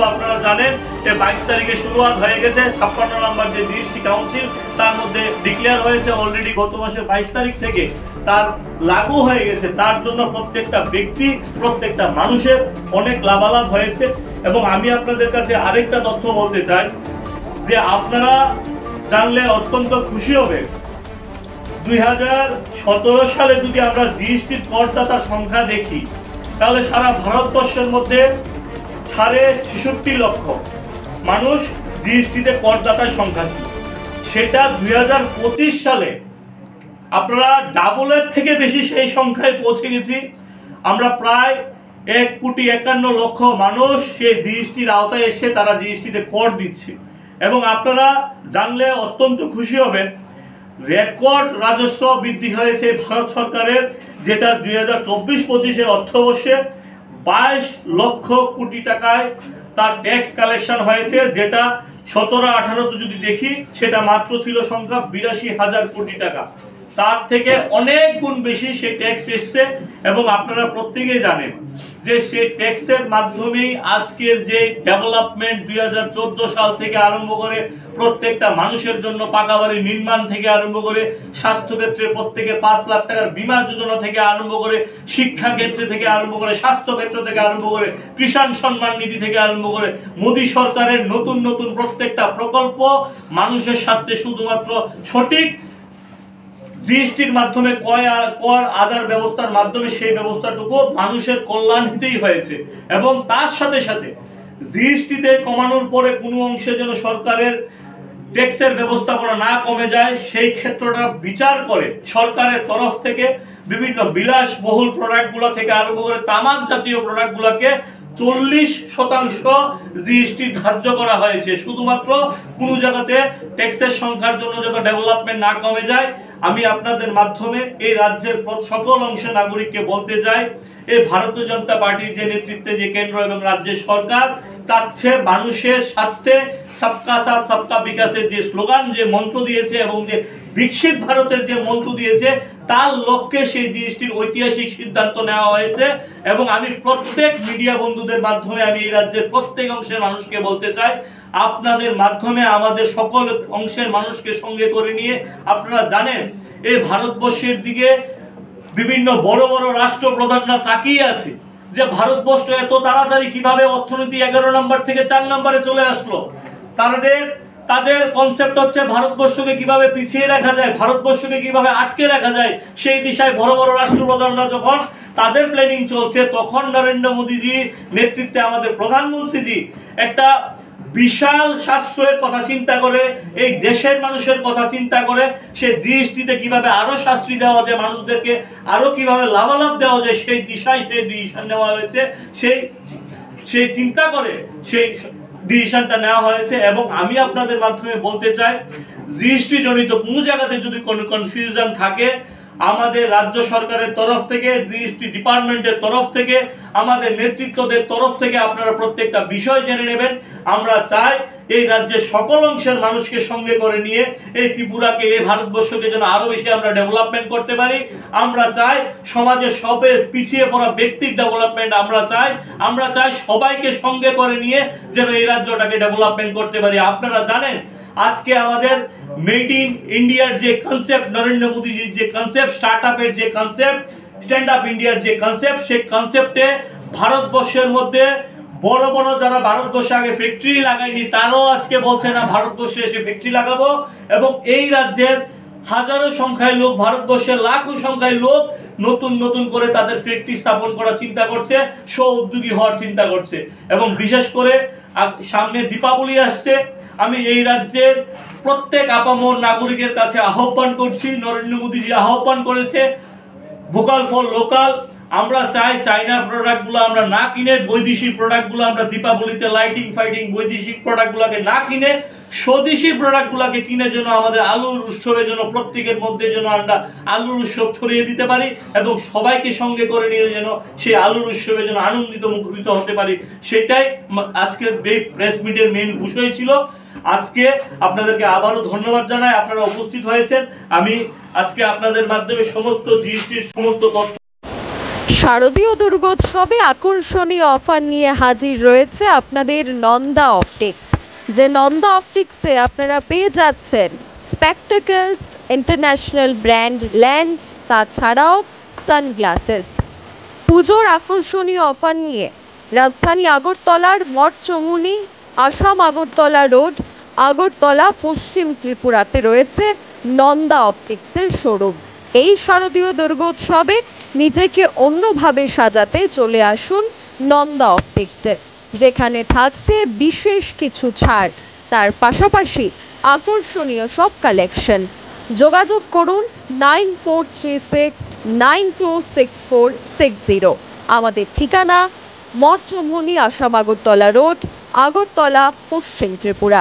আপনারা জানেন যে 22 তারিখে শুরুয়াত হয়ে গেছে। 56 নম্বর যে জিএসটি কাউন্সিল তার মধ্যে ডিক্লেয়ার হয়েছে অলরেডি গত মাসের 22 তারিখ থেকে তার লাগু হয়ে গেছে। তার জন্য প্রত্যেকটা ব্যক্তি প্রত্যেকটা মানুষের অনেক লাভালাভ হয়েছে। এবং আমি আপনাদের কাছে আরেকটা তথ্য বলতে চাই যে আপনারা জানলে অত্যন্ত খুশি হবে। 2017 সালে যদি আমরা জিএসটির করদাতার সংখ্যা দেখি তাহলে সারা ভারতবর্ষের মধ্যে 66 লক্ষ মানুষ জিএসটিতে করদাতার সংখ্যা ছিল। সেটা 2025 সালে আপনারা ডাবলের থেকে বেশি সেই সংখ্যায় পৌঁছে গেছি। আমরা প্রায় 1,51,00,000 মানুষ সেই জিএসটির আওতায় এসে তারা জিএসটিতে কর দিচ্ছে। এবং আপনারা জানলে অত্যন্ত খুশি হবেন, রেকর্ড রাজস্ব বৃদ্ধি হয়েছে ভারত সরকারের, যেটা 2024-25 অর্থবর্ষে 22 লক্ষ কোটি টাকায় তার ট্যাক্স কালেকশন হয়েছে, যেটা 17-18 যদি দেখি সেটা মাত্র ছিল সংখ্যা 82,000 কোটি টাকা। তার থেকে অনেক গুণ বেশি সেই ট্যাক্স এসছে। এবং আপনারা প্রত্যেকেই জানেন যে সেই ট্যাক্সের মাধ্যমেই আজকের যে ডেভেলপমেন্ট 2014 সাল থেকে আরম্ভ করে প্রত্যেকটা মানুষের জন্য পাকা বাড়ি নির্মাণ থেকে আরম্ভ করে স্বাস্থ্যক্ষেত্রে প্রত্যেকে 5 লাখ টাকার বীমা যোজনা থেকে আরম্ভ করে শিক্ষা ক্ষেত্রে থেকে আরম্ভ করে স্বাস্থ্য ক্ষেত্র থেকে আরম্ভ করে কিষাণ সম্মান নিধি থেকে আরম্ভ করে মোদী সরকারের নতুন নতুন প্রত্যেকটা প্রকল্প মানুষের স্বার্থে শুধুমাত্র সঠিক জিএসটির মাধ্যমে কর আদার ব্যবস্থার মাধ্যমে সেই ব্যবস্থাটুকু মানুষের কল্যাণ হিতেই হয়েছে। এবং তার সাথে সাথে জিএসটিতে কমানোর পরে কোনো অংশে যেন সরকারের ট্যাক্সের ব্যবস্থাপনা না কমে যায় সেই ক্ষেত্রটা বিচার করে সরকারের তরফ থেকে বিভিন্ন বিলাসবহুল প্রোডাক্টগুলো থেকে আরম্ভ করে তামাক জাতীয় প্রোডাক্টগুলোকে 40% জিএসটি ধার্য করা হয়েছে, শুধুমাত্র কোনো জায়গাতে ট্যাক্সের সংখ্যার জন্য যাতে ডেভেলপমেন্ট না কমে যায়। আমি আপনাদের মাধ্যমে এই রাজ্যের সকল অংশের নাগরিককে বলতে চাই, এই ভারতীয় জনতা পার্টির যে নেতৃত্বে যে কেন্দ্র এবং রাজ্যের সরকার চাচ্ছে মানুষের স্বার্থে সবকা সাথ সবকা বিকাশের যে স্লোগান, যে মন্ত্র দিয়েছে এবং যে বিকশিত ভারতের যে মন্ত্র দিয়েছে তার লক্ষ্যে সেই জিএসটির ঐতিহাসিক সিদ্ধান্ত নেওয়া হয়েছে। এবং আমি প্রত্যেক মিডিয়া বন্ধুদের মাধ্যমে আমি এই রাজ্যের প্রত্যেক অংশের মানুষকে বলতে চাই, আপনাদের মাধ্যমে আমাদের সকল অংশের মানুষকে সঙ্গে করে নিয়ে আপনারা জানেন এই ভারতবর্ষের দিকে বিভিন্ন বড় বড় রাষ্ট্রপ্রধানরা তাকিয়ে আছে যে ভারতবর্ষ এত তাড়াতাড়ি কিভাবে অর্থনীতি 11 নম্বর থেকে 4 নম্বরে চলে আসলো। তাদের কনসেপ্ট হচ্ছে ভারতবর্ষকে কিভাবে পিছিয়ে রাখা যায়, ভারতবর্ষকে কিভাবে আটকে রাখা যায়, সেই দিশায় বড় বড় রাষ্ট্রপ্রধানরা যখন তাদের প্ল্যানিং চলছে, তখন নরেন্দ্র মোদীজি নেতৃত্বে আমাদের প্রধানমন্ত্রীজি একটা বিশাল সাশ্রয়ের কথা চিন্তা করে, এই দেশের মানুষের কথা চিন্তা করে সে জিএসটিতে কিভাবে আরো সাশ্রয় দেওয়া যায়, মানুষদেরকে আরো কিভাবে লাভালাভ দেওয়া যায় সেই দিশায় সেই ডিসিশন নেওয়া হয়েছে, সেই চিন্তা করে সেই ডিসিশনটা নেওয়া হয়েছে। এবং আমি আপনাদের মাধ্যমে বলতে চাই, জিএসটি জনিত কোনো জায়গাতে যদি কোনো কনফিউশন থাকে আমাদের রাজ্য সরকারের তরফ থেকে, জিএসটি ডিপার্টমেন্টের তরফ থেকে, আমাদের নেতৃত্বদের তরফ থেকে আপনারা প্রত্যেকটা বিষয় জেনে নেবেন। আমরা চাই এই রাজ্যের সকল অংশের মানুষকে সঙ্গে করে নিয়ে এই ত্রিপুরাকে, এই ভারতবর্ষকে যেন আরো বেশি আমরা ডেভেলপমেন্ট করতে পারি। আমরা চাই সমাজের সবের পিছিয়ে পড়া ব্যক্তির ডেভেলপমেন্ট আমরা চাই সবাইকে সঙ্গে করে নিয়ে যেন এই রাজ্যটাকে ডেভেলপমেন্ট করতে পারি। আপনারা জানেন আজকে আমাদের মেড ইন ইন্ডিয়ার যে কনসেপ্ট, নরেন্দ্র মোদীজির যে কনসেপ্ট, স্টার্টআপের যে কনসেপ্ট, স্ট্যান্ড আপ ইন্ডিয়ার যে কনসেপ্ট, সেই কনসেপ্টে ভারতবর্ষের মধ্যে বড় বড় যারা ভারতবর্ষে আগে ফ্যাক্টরি লাগায়নি তারাও আজকে বলছে না ভারতবর্ষে এসে ফ্যাক্টরি লাগাবো। এবং এই রাজ্যের হাজারো সংখ্যায় লোক, ভারতবর্ষের লাখো সংখ্যায় লোক নতুন নতুন করে তাদের ফ্যাক্টরি স্থাপন করার চিন্তা করছে, স্ব উদ্যোগী হওয়ার চিন্তা করছে। এবং বিশেষ করে সামনে দীপাবলি আসছে, আমি এই রাজ্যের প্রত্যেক আপামর নাগরিকের কাছে আহ্বান করছি, নরেন্দ্র মোদীজি আহ্বান করেছে ভোকাল ফর লোকাল। আমরা চাই চাইনার প্রোডাক্টগুলো আমরা না কিনে, বৈদেশিক প্রোডাক্টগুলো আমরা দীপাবলিতে লাইটিং ফাইটিং বৈদেশিক প্রোডাক্টগুলোকে না কিনে স্বদেশি প্রোডাক্টগুলোকে কিনে যেন আমাদের আলুর উৎসবের জন্য প্রত্যেকের মধ্যে যেন আমরা আলুর উৎসব ছড়িয়ে দিতে পারি এবং সবাইকে সঙ্গে করে নিয়ে যেন সেই আলুর উৎসবে যেন আনন্দিত মুখরিত হতে পারি, সেটাই আজকের এই প্রেস মিটের মেইন বিষয় ছিল। আজকে আপনাদেরকে আবারও ধন্যবাদ জানাই, আপনারা উপস্থিত হয়েছেন। আমি আজকে আপনাদের মাধ্যমে সমস্ত জিএসটির সমস্ত তথ্য শারদীয় দুর্গোৎসবে আকর্ষণীয় অফার নিয়ে হাজির রয়েছে আপনাদের নন্দা অপটিক্স। যে নন্দা অপটিক্সে আপনারা পেয়ে যাচ্ছেন স্পেকটাকলস, ইন্টারন্যাশনাল ব্র্যান্ড লেন্স, তাছাড়াও সানগ্লাসেস। পুজোর আকর্ষণীয় অফার নিয়ে রাজধানী আগরতলার মঠচমুনি, আসাম আগরতলা রোড, আগরতলা, পশ্চিম ত্রিপুরাতে রয়েছে নন্দা অপটিক্সের শোরুম। এই শারদীয় দুর্গোৎসবে নিজেকে অন্যভাবে সাজাতে চলে আসুন নন্দা অপটিক্সে, যেখানে থাকছে বিশেষ কিছু ছাড়, তার পাশাপাশি আকর্ষণীয় সব কালেকশন। যোগাযোগ করুন 9436926460। আমাদের ঠিকানা মঠচমুনি, আসাম আগরতলা রোড, আগরতলা, পশ্চিম ত্রিপুরা।